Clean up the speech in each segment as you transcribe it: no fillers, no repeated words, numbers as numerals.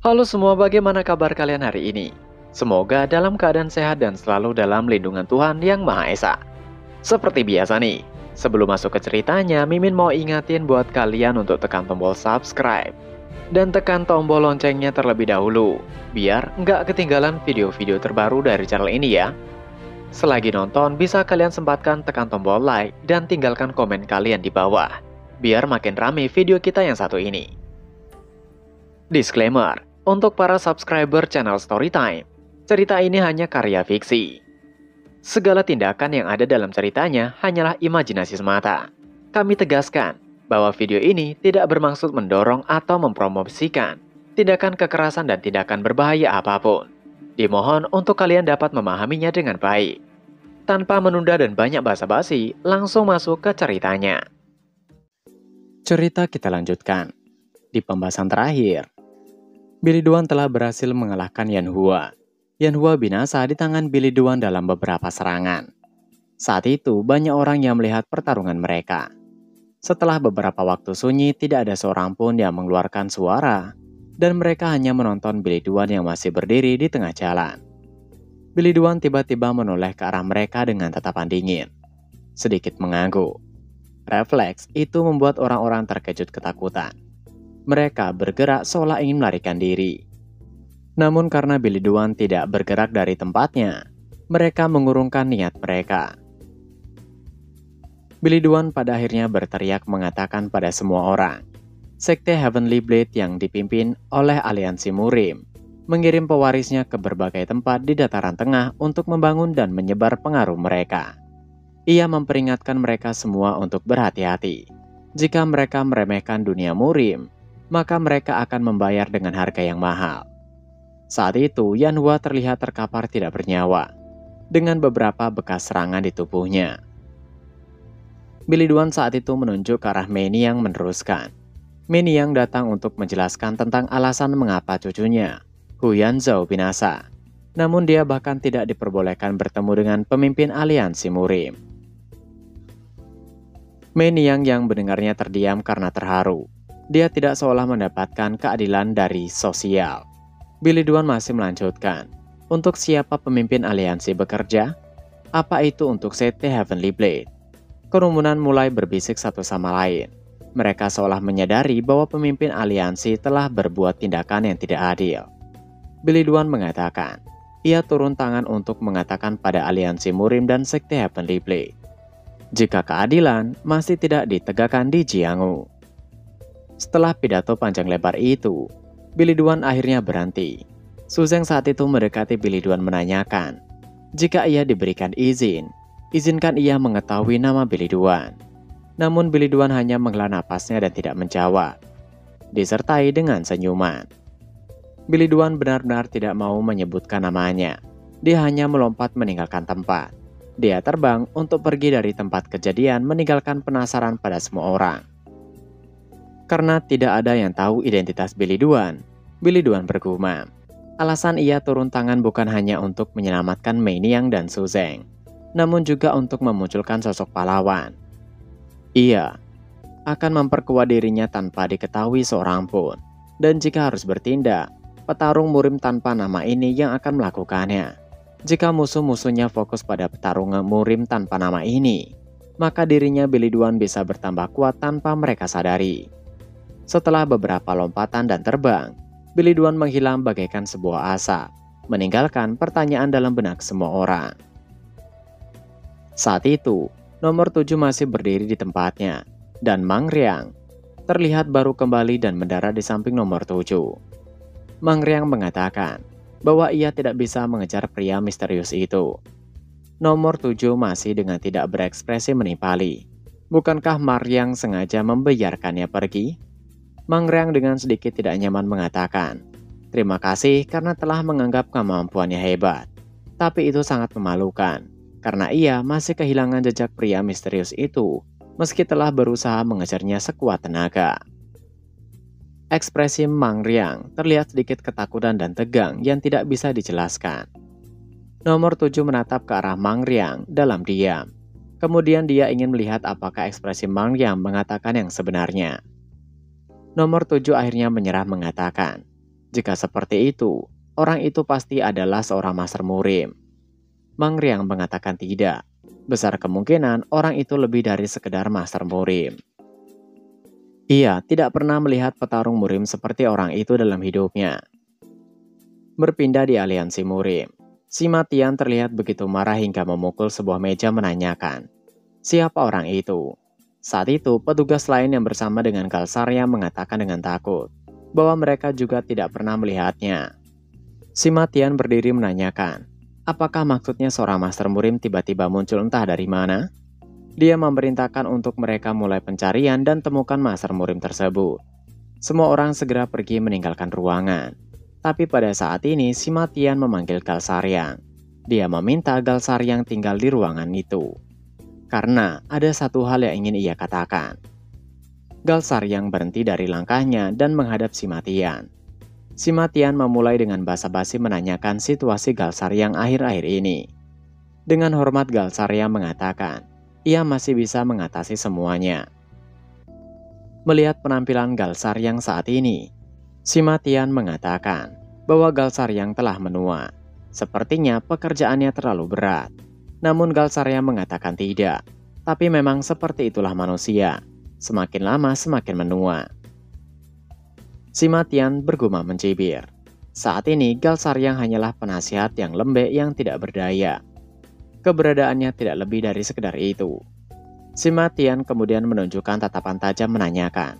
Halo semua, bagaimana kabar kalian hari ini? Semoga dalam keadaan sehat dan selalu dalam lindungan Tuhan Yang Maha Esa. Seperti biasa nih, sebelum masuk ke ceritanya, Mimin mau ingatin buat kalian untuk tekan tombol subscribe. Dan tekan tombol loncengnya terlebih dahulu, biar nggak ketinggalan video-video terbaru dari channel ini ya. Selagi nonton, bisa kalian sempatkan tekan tombol like dan tinggalkan komen kalian di bawah, biar makin rame video kita yang satu ini. Disclaimer, untuk para subscriber channel Storytime, cerita ini hanya karya fiksi. Segala tindakan yang ada dalam ceritanya hanyalah imajinasi semata. Kami tegaskan bahwa video ini tidak bermaksud mendorong atau mempromosikan tindakan kekerasan dan tindakan berbahaya apapun. Dimohon untuk kalian dapat memahaminya dengan baik. Tanpa menunda dan banyak basa-basi, langsung masuk ke ceritanya. Cerita kita lanjutkan. Di pembahasan terakhir, Billy Duan telah berhasil mengalahkan Yan Hua. Yan Hua binasa di tangan Billy Duan dalam beberapa serangan. Saat itu, banyak orang yang melihat pertarungan mereka. Setelah beberapa waktu sunyi, tidak ada seorang pun yang mengeluarkan suara, dan mereka hanya menonton Billy Duan yang masih berdiri di tengah jalan. Billy Duan tiba-tiba menoleh ke arah mereka dengan tatapan dingin, sedikit mengangguk. Refleks itu membuat orang-orang terkejut ketakutan. Mereka bergerak seolah ingin melarikan diri. Namun karena Billy Duan tidak bergerak dari tempatnya, mereka mengurungkan niat mereka. Billy Duan pada akhirnya berteriak mengatakan pada semua orang, Sekte Heavenly Blade yang dipimpin oleh aliansi Murim mengirim pewarisnya ke berbagai tempat di dataran tengah untuk membangun dan menyebar pengaruh mereka. Ia memperingatkan mereka semua untuk berhati-hati. Jika mereka meremehkan dunia Murim, maka mereka akan membayar dengan harga yang mahal. Saat itu, Yan Hua terlihat terkapar tidak bernyawa, dengan beberapa bekas serangan di tubuhnya. Billy Duan saat itu menunjuk ke arah Mei Niang meneruskan. Mei Niang datang untuk menjelaskan tentang alasan mengapa cucunya, Hu Yanzhou, binasa. Namun dia bahkan tidak diperbolehkan bertemu dengan pemimpin aliansi Murim. Mei Niang yang mendengarnya terdiam karena terharu. Dia tidak seolah mendapatkan keadilan dari sosial. Billy Duan masih melanjutkan. Untuk siapa pemimpin aliansi bekerja? Apa itu untuk Sekte Heavenly Blade? Kerumunan mulai berbisik satu sama lain. Mereka seolah menyadari bahwa pemimpin aliansi telah berbuat tindakan yang tidak adil. Billy Duan mengatakan, ia turun tangan untuk mengatakan pada aliansi Murim dan Sekte Heavenly Blade, jika keadilan masih tidak ditegakkan di Jianghu. Setelah pidato panjang lebar itu, Billy Duan akhirnya berhenti. Su Zeng saat itu mendekati Billy Duan menanyakan, jika ia diberikan izin, izinkan ia mengetahui nama Billy Duan. Namun Billy Duan hanya menghela napasnya dan tidak menjawab, disertai dengan senyuman. Billy Duan benar-benar tidak mau menyebutkan namanya. Dia hanya melompat meninggalkan tempat. Dia terbang untuk pergi dari tempat kejadian, meninggalkan penasaran pada semua orang. Karena tidak ada yang tahu identitas Billy Duan bergumam. Alasan ia turun tangan bukan hanya untuk menyelamatkan Mei Niang dan Su Zeng, namun juga untuk memunculkan sosok pahlawan. Ia akan memperkuat dirinya tanpa diketahui seorang pun. Dan jika harus bertindak, petarung Murim tanpa nama ini yang akan melakukannya. Jika musuh-musuhnya fokus pada petarung Murim tanpa nama ini, maka dirinya Billy Duan bisa bertambah kuat tanpa mereka sadari. Setelah beberapa lompatan dan terbang, Billy Duan menghilang bagaikan sebuah asap, meninggalkan pertanyaan dalam benak semua orang. Saat itu, nomor 7 masih berdiri di tempatnya, dan Mang Riang terlihat baru kembali dan mendarat di samping nomor 7. Mang Riang mengatakan bahwa ia tidak bisa mengejar pria misterius itu. Nomor 7 masih dengan tidak berekspresi menimpali. Bukankah Mang Riang sengaja membiarkannya pergi? Mang Riang dengan sedikit tidak nyaman mengatakan, terima kasih karena telah menganggap kemampuannya hebat. Tapi itu sangat memalukan, karena ia masih kehilangan jejak pria misterius itu, meski telah berusaha mengejarnya sekuat tenaga. Ekspresi Mang Riang terlihat sedikit ketakutan dan tegang yang tidak bisa dijelaskan. Nomor 7 menatap ke arah Mang Riang dalam diam. Kemudian dia ingin melihat apakah ekspresi Mang Riang mengatakan yang sebenarnya. Nomor 7 akhirnya menyerah mengatakan, Jika seperti itu, orang itu pasti adalah seorang Master Murim. Mang Riang mengatakan tidak. Besar kemungkinan orang itu lebih dari sekedar Master Murim. Ia tidak pernah melihat petarung Murim seperti orang itu dalam hidupnya. Berpindah di aliansi Murim, Sima Tian terlihat begitu marah hingga memukul sebuah meja menanyakan, siapa orang itu? Saat itu, petugas lain yang bersama dengan Galsarya mengatakan dengan takut bahwa mereka juga tidak pernah melihatnya. Sima Tian berdiri menanyakan, apakah maksudnya seorang Master Murim tiba-tiba muncul entah dari mana? Dia memerintahkan untuk mereka mulai pencarian dan temukan Master Murim tersebut. Semua orang segera pergi meninggalkan ruangan. Tapi pada saat ini, Sima Tian memanggil Galsaryang. Dia meminta Galsaryang tinggal di ruangan itu. Karena ada satu hal yang ingin ia katakan. Galsaryang berhenti dari langkahnya dan menghadap Sima Tian. Sima Tian memulai dengan basa-basi menanyakan situasi Galsaryang akhir-akhir ini. Dengan hormat Galsaryang mengatakan, ia masih bisa mengatasi semuanya. Melihat penampilan Galsaryang saat ini, Sima Tian mengatakan bahwa Galsaryang telah menua. Sepertinya pekerjaannya terlalu berat. Namun Galsaryang mengatakan tidak. Tapi memang seperti itulah manusia. Semakin lama semakin menua. Sima Tian bergumam mencibir. Saat ini Galsaryang hanyalah penasihat yang lembek yang tidak berdaya. Keberadaannya tidak lebih dari sekedar itu. Sima Tian kemudian menunjukkan tatapan tajam menanyakan,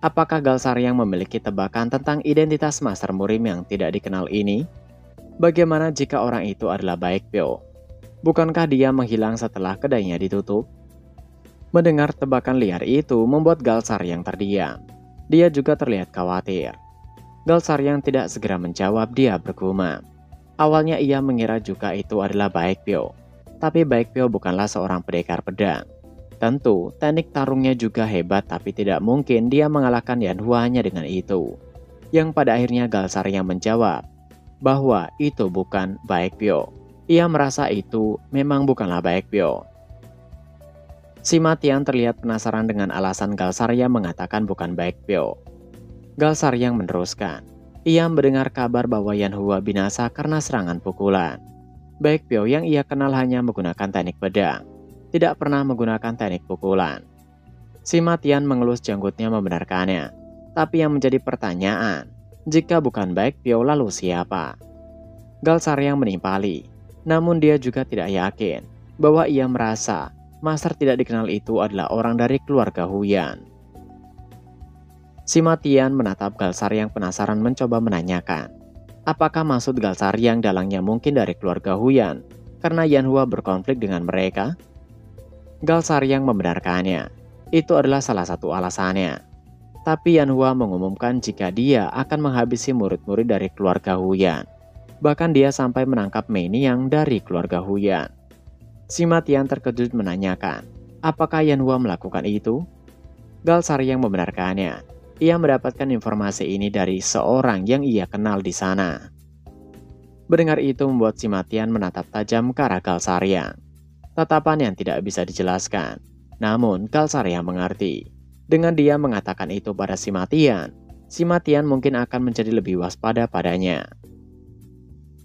apakah Galsaryang memiliki tebakan tentang identitas Master Murim yang tidak dikenal ini? Bagaimana jika orang itu adalah Baekpyo? Bukankah dia menghilang setelah kedainya ditutup? Mendengar tebakan liar itu membuat Galsaryang terdiam. Dia juga terlihat khawatir. Galsaryang tidak segera menjawab, dia bergumam. Awalnya ia mengira juga itu adalah Baekpyo. Tapi Baekpyo bukanlah seorang pendekar pedang. Tentu, teknik tarungnya juga hebat, tapi tidak mungkin dia mengalahkan Yanhua hanya dengan itu. Yang pada akhirnya Galsaryang menjawab bahwa itu bukan Baekpyo. Ia merasa itu memang bukanlah Baekpyo. Sima Tian terlihat penasaran dengan alasan Galsaryang mengatakan bukan Baekpyo. Galsaryang meneruskan, ia mendengar kabar bahwa Yanhua binasa karena serangan pukulan. Baekpyo yang ia kenal hanya menggunakan teknik pedang, tidak pernah menggunakan teknik pukulan. Sima Tian mengelus janggutnya membenarkannya. Tapi yang menjadi pertanyaan, jika bukan Baekpyo lalu siapa? Galsaryang menimpali, namun dia juga tidak yakin bahwa ia merasa Master tidak dikenal itu adalah orang dari keluarga Huyan. Sima Tian menatap Galsaryang penasaran mencoba menanyakan, apakah maksud Galsaryang dalangnya mungkin dari keluarga Huyan karena Yanhua berkonflik dengan mereka? Galsaryang membenarkannya, itu adalah salah satu alasannya. Tapi Yanhua mengumumkan jika dia akan menghabisi murid-murid dari keluarga Huyan. Bahkan dia sampai menangkap Meiniang dari keluarga Huyan. Sima Tian terkejut menanyakan, apakah Yanhua melakukan itu? Galsaryang membenarkannya. Ia mendapatkan informasi ini dari seorang yang ia kenal di sana. Mendengar itu membuat Sima Tian menatap tajam ke arah Galsaryang. Tatapan yang tidak bisa dijelaskan. Namun Galsaryang mengerti. Dengan dia mengatakan itu pada Sima Tian mungkin akan menjadi lebih waspada padanya.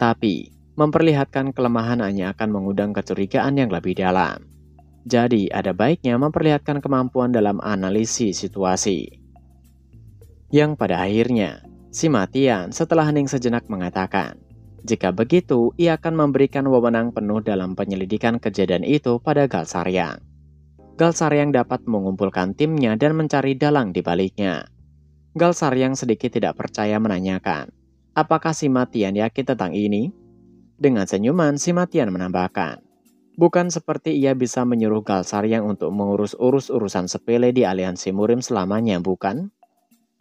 Tapi, memperlihatkan kelemahan hanya akan mengundang kecurigaan yang lebih dalam. Jadi, ada baiknya memperlihatkan kemampuan dalam analisis situasi. Yang pada akhirnya, Sima Tian setelah hening sejenak mengatakan, jika begitu, ia akan memberikan wewenang penuh dalam penyelidikan kejadian itu pada Galsaryang. Galsaryang dapat mengumpulkan timnya dan mencari dalang di baliknya. Galsaryang sedikit tidak percaya menanyakan, apakah Sima Tian yakin tentang ini? Dengan senyuman, Sima Tian menambahkan, bukan seperti ia bisa menyuruh Galsaryang untuk mengurus urusan sepele di aliansi Murim selamanya, bukan?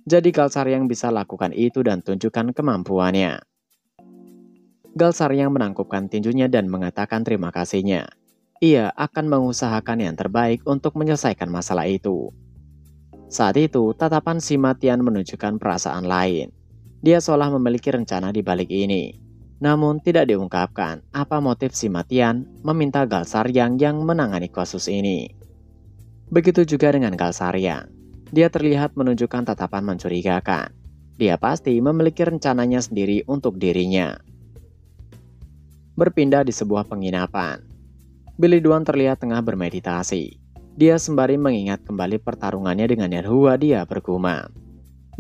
Jadi Galsaryang bisa lakukan itu dan tunjukkan kemampuannya. Galsaryang menangkupkan tinjunya dan mengatakan terima kasihnya. Ia akan mengusahakan yang terbaik untuk menyelesaikan masalah itu. Saat itu, tatapan Sima Tian menunjukkan perasaan lain. Dia seolah memiliki rencana di balik ini. Namun tidak diungkapkan apa motif Sima Tian meminta Galsaryang yang menangani kasus ini. Begitu juga dengan Galsaryang. Dia terlihat menunjukkan tatapan mencurigakan. Dia pasti memiliki rencananya sendiri untuk dirinya. Berpindah di sebuah penginapan. Billy Duan terlihat tengah bermeditasi. Dia sembari mengingat kembali pertarungannya dengan Yan Hua. Dia bergumam.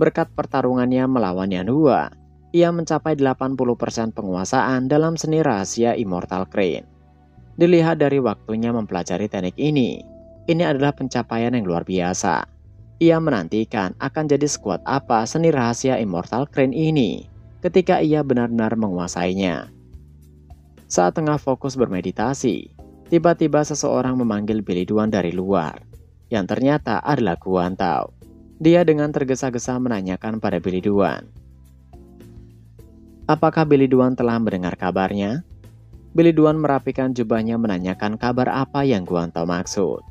Berkat pertarungannya melawan Yan Hua, ia mencapai 80% penguasaan dalam seni rahasia Immortal Crane. Dilihat dari waktunya mempelajari teknik ini adalah pencapaian yang luar biasa. Ia menantikan akan jadi sekuat apa seni rahasia Immortal Crane ini ketika ia benar-benar menguasainya. Saat tengah fokus bermeditasi, tiba-tiba seseorang memanggil Billy Duan dari luar, yang ternyata adalah Guan Tao. Dia dengan tergesa-gesa menanyakan pada Billy Duan, apakah Billy Duan telah mendengar kabarnya? Billy Duan merapikan jubahnya menanyakan kabar apa yang Guan Tao maksud.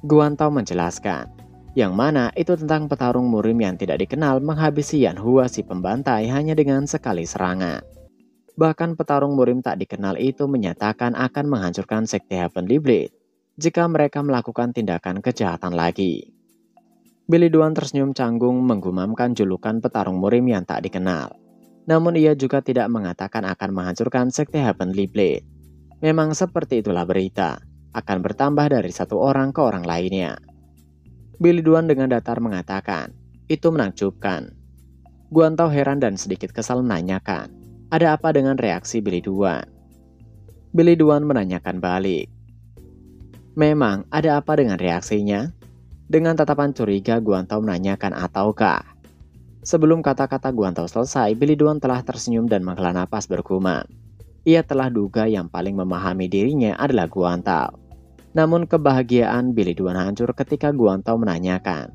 Guan Tao menjelaskan, yang mana itu tentang petarung murim yang tidak dikenal menghabisi Yan Hua si pembantai hanya dengan sekali serangan. Bahkan petarung murim tak dikenal itu menyatakan akan menghancurkan sekte Heavenly Blade jika mereka melakukan tindakan kejahatan lagi. Billy Duan tersenyum canggung menggumamkan julukan petarung murim yang tak dikenal. Namun ia juga tidak mengatakan akan menghancurkan sekte Heavenly Blade. Memang seperti itulah berita, akan bertambah dari satu orang ke orang lainnya. Billy Duan dengan datar mengatakan, itu menakjubkan. Guan Tao heran dan sedikit kesal menanyakan, ada apa dengan reaksi Billy Duan? Billy Duan menanyakan balik, memang ada apa dengan reaksinya? Dengan tatapan curiga Guan Tao menanyakan ataukah? Sebelum kata-kata Guan Tao selesai, Billy Duan telah tersenyum dan menghela napas bergumam. Ia telah duga yang paling memahami dirinya adalah Guan Tao. Namun kebahagiaan Billy Duan hancur ketika Guan Tao menanyakan,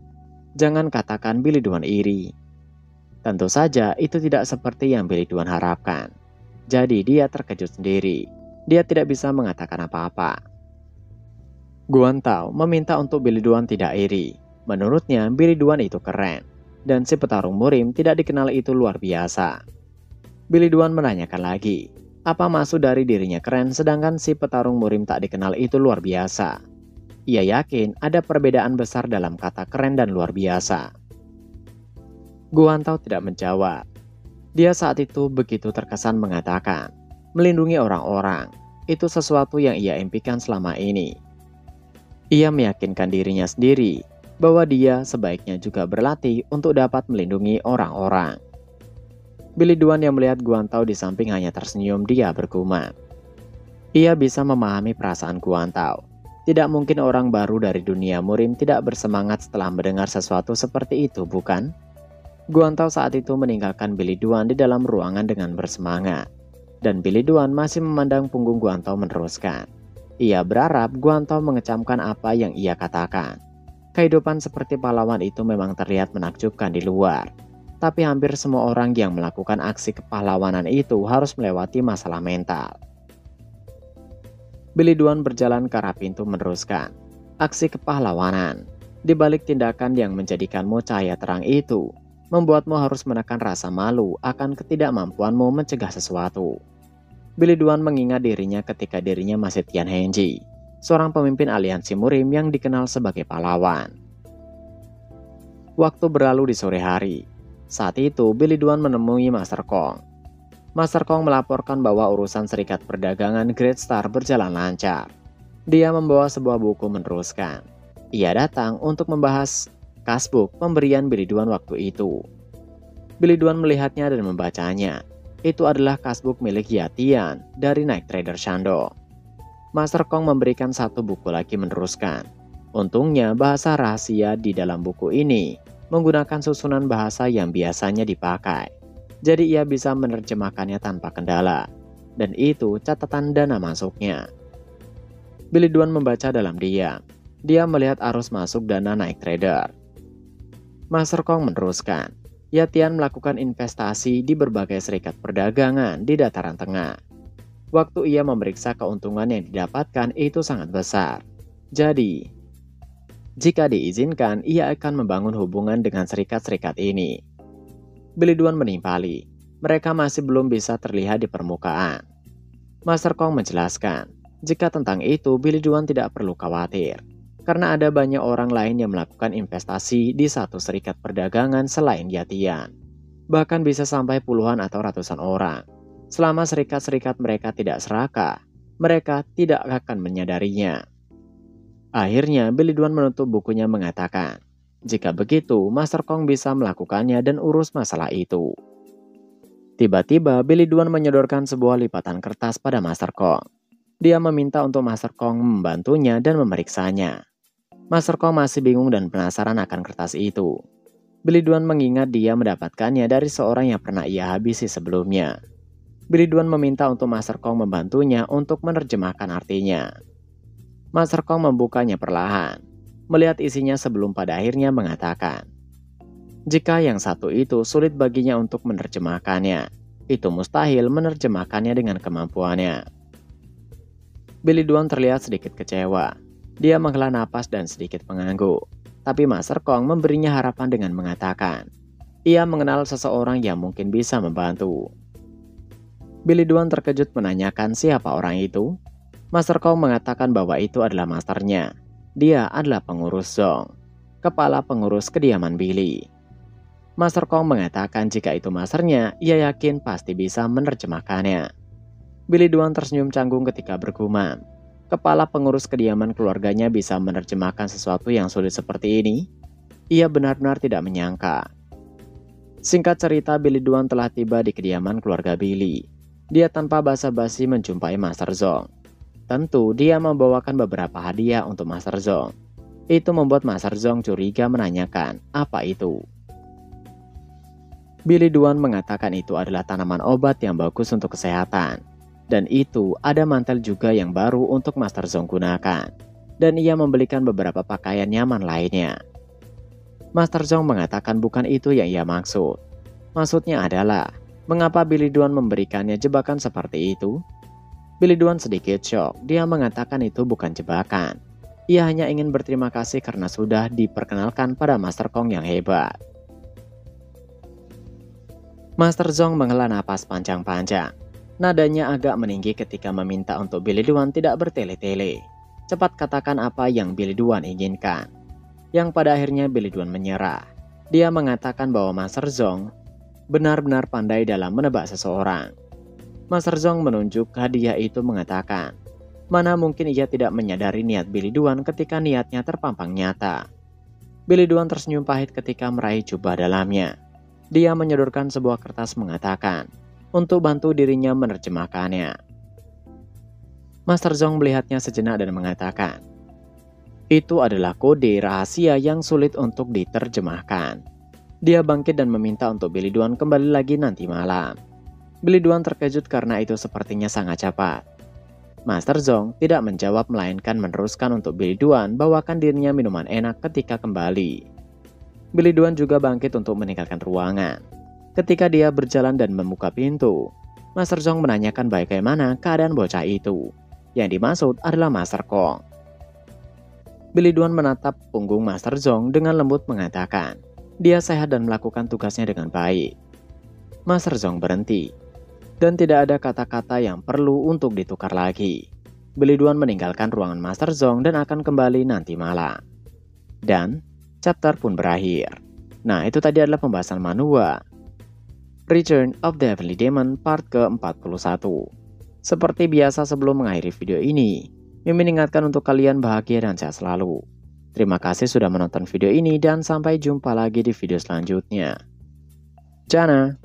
jangan katakan Billy Duan iri. Tentu saja itu tidak seperti yang Billy Duan harapkan. Jadi dia terkejut sendiri. Dia tidak bisa mengatakan apa-apa. Guan Tao meminta untuk Billy Duan tidak iri. Menurutnya Billy Duan itu keren. Dan si petarung murim tidak dikenal itu luar biasa. Billy Duan menanyakan lagi, apa maksud dari dirinya keren sedangkan si petarung murim tak dikenal itu luar biasa? Ia yakin ada perbedaan besar dalam kata keren dan luar biasa. Guan Tao tidak menjawab. Dia saat itu begitu terkesan mengatakan, melindungi orang-orang, itu sesuatu yang ia impikan selama ini. Ia meyakinkan dirinya sendiri bahwa dia sebaiknya juga berlatih untuk dapat melindungi orang-orang. Billy Duan yang melihat Guan Tao di samping hanya tersenyum. Dia bergumam. Ia bisa memahami perasaan Guan Tao. Tidak mungkin orang baru dari dunia murim tidak bersemangat setelah mendengar sesuatu seperti itu, bukan? Guan Tao saat itu meninggalkan Billy Duan di dalam ruangan dengan bersemangat. Dan Billy Duan masih memandang punggung Guan Tao meneruskan. Ia berharap Guan Tao mengecamkan apa yang ia katakan. Kehidupan seperti pahlawan itu memang terlihat menakjubkan di luar. Tapi hampir semua orang yang melakukan aksi kepahlawanan itu harus melewati masalah mental. Billy Duan berjalan ke arah pintu meneruskan. Aksi kepahlawanan. Di balik tindakan yang menjadikanmu cahaya terang itu, membuatmu harus menekan rasa malu akan ketidakmampuanmu mencegah sesuatu. Billy Duan mengingat dirinya ketika dirinya masih Tian Hengji, seorang pemimpin aliansi murim yang dikenal sebagai pahlawan. Waktu berlalu di sore hari. Saat itu Billy Duan menemui Master Kong. Master Kong melaporkan bahwa urusan serikat perdagangan Great Star berjalan lancar. Dia membawa sebuah buku meneruskan. Ia datang untuk membahas kasbook pemberian Billy Duan waktu itu. Billy Duan melihatnya dan membacanya. Itu adalah kasbook milik Yatian dari Night Trader Shando. Master Kong memberikan satu buku lagi meneruskan. Untungnya bahasa rahasia di dalam buku ini menggunakan susunan bahasa yang biasanya dipakai. Jadi ia bisa menerjemahkannya tanpa kendala. Dan itu catatan dana masuknya. Billy Duan membaca dalam diam. Dia melihat arus masuk dana Night Trader. Master Kong meneruskan, Yatian melakukan investasi di berbagai serikat perdagangan di dataran tengah. Waktu ia memeriksa keuntungan yang didapatkan itu sangat besar. Jadi, jika diizinkan, ia akan membangun hubungan dengan serikat-serikat ini. Billy Duan menimpali, mereka masih belum bisa terlihat di permukaan. Master Kong menjelaskan, jika tentang itu Billy Duan tidak perlu khawatir. Karena ada banyak orang lain yang melakukan investasi di satu serikat perdagangan selain Yatian. bahkan bisa sampai puluhan atau ratusan orang. Selama serikat-serikat mereka tidak serakah, mereka tidak akan menyadarinya. Akhirnya, Billy Dwan menutup bukunya mengatakan, jika begitu, Master Kong bisa melakukannya dan urus masalah itu. Tiba-tiba, Billy Dwan menyodorkan sebuah lipatan kertas pada Master Kong. Dia meminta untuk Master Kong membantunya dan memeriksanya. Master Kong masih bingung dan penasaran akan kertas itu. Billy Dwan mengingat dia mendapatkannya dari seorang yang pernah ia habisi sebelumnya. Billy Dwan meminta untuk Master Kong membantunya untuk menerjemahkan artinya. Master Kong membukanya perlahan, melihat isinya sebelum pada akhirnya mengatakan, jika yang satu itu sulit baginya untuk menerjemahkannya, itu mustahil menerjemahkannya dengan kemampuannya. Billy Dwan terlihat sedikit kecewa. Dia menghela napas dan sedikit mengangguk. Tapi Master Kong memberinya harapan dengan mengatakan, ia mengenal seseorang yang mungkin bisa membantu. Billy Dwan terkejut menanyakan siapa orang itu. Master Kong mengatakan bahwa itu adalah masternya. Dia adalah pengurus Zong, kepala pengurus kediaman Billy. Master Kong mengatakan jika itu masternya, ia yakin pasti bisa menerjemahkannya. Billy Dwan tersenyum canggung ketika bergumam, kepala pengurus kediaman keluarganya bisa menerjemahkan sesuatu yang sulit seperti ini? Ia benar-benar tidak menyangka. Singkat cerita, Billy Dwan telah tiba di kediaman keluarga Billy. Dia tanpa basa-basi menjumpai Master Zong. Tentu dia membawakan beberapa hadiah untuk Master Zong. Itu membuat Master Zong curiga menanyakan apa itu. Billy Dwan mengatakan itu adalah tanaman obat yang bagus untuk kesehatan. Dan itu ada mantel juga yang baru untuk Master Zong gunakan. Dan ia membelikan beberapa pakaian nyaman lainnya. Master Zong mengatakan bukan itu yang ia maksud. Maksudnya adalah, mengapa Billy Dwan memberikannya jebakan seperti itu? Billy Dwan sedikit shock. Dia mengatakan itu bukan jebakan. Ia hanya ingin berterima kasih karena sudah diperkenalkan pada Master Kong yang hebat. Master Zong menghela napas panjang-panjang. Nadanya agak meninggi ketika meminta untuk Billy Dwan tidak bertele-tele. Cepat katakan apa yang Billy Dwan inginkan. Yang pada akhirnya Billy Dwan menyerah. Dia mengatakan bahwa Master Zong benar-benar pandai dalam menebak seseorang. Master Zong menunjuk hadiah itu mengatakan, mana mungkin ia tidak menyadari niat Billy Dwan ketika niatnya terpampang nyata. Billy Dwan tersenyum pahit ketika meraih jubah dalamnya. Dia menyodorkan sebuah kertas mengatakan, untuk bantu dirinya menerjemahkannya. Master Zong melihatnya sejenak dan mengatakan, itu adalah kode rahasia yang sulit untuk diterjemahkan. Dia bangkit dan meminta untuk Billy Dwan kembali lagi nanti malam. Billy Dwan terkejut karena itu sepertinya sangat cepat. Master Zong tidak menjawab melainkan meneruskan untuk Billy Dwan bawakan dirinya minuman enak ketika kembali. Billy Dwan juga bangkit untuk meninggalkan ruangan. Ketika dia berjalan dan membuka pintu, Master Zong menanyakan bagaimana keadaan bocah itu. Yang dimaksud adalah Master Kong. Billy Dwan menatap punggung Master Zong dengan lembut mengatakan, dia sehat dan melakukan tugasnya dengan baik. Master Zong berhenti. Dan tidak ada kata-kata yang perlu untuk ditukar lagi. Billy Dwan meninggalkan ruangan Master Zong dan akan kembali nanti malam. Dan chapter pun berakhir. Nah, itu tadi adalah pembahasan manhwa Return of the Heavenly Demon part ke-41. Seperti biasa sebelum mengakhiri video ini, Mimin ingatkan untuk kalian bahagia dan sehat selalu. Terima kasih sudah menonton video ini dan sampai jumpa lagi di video selanjutnya. Jana.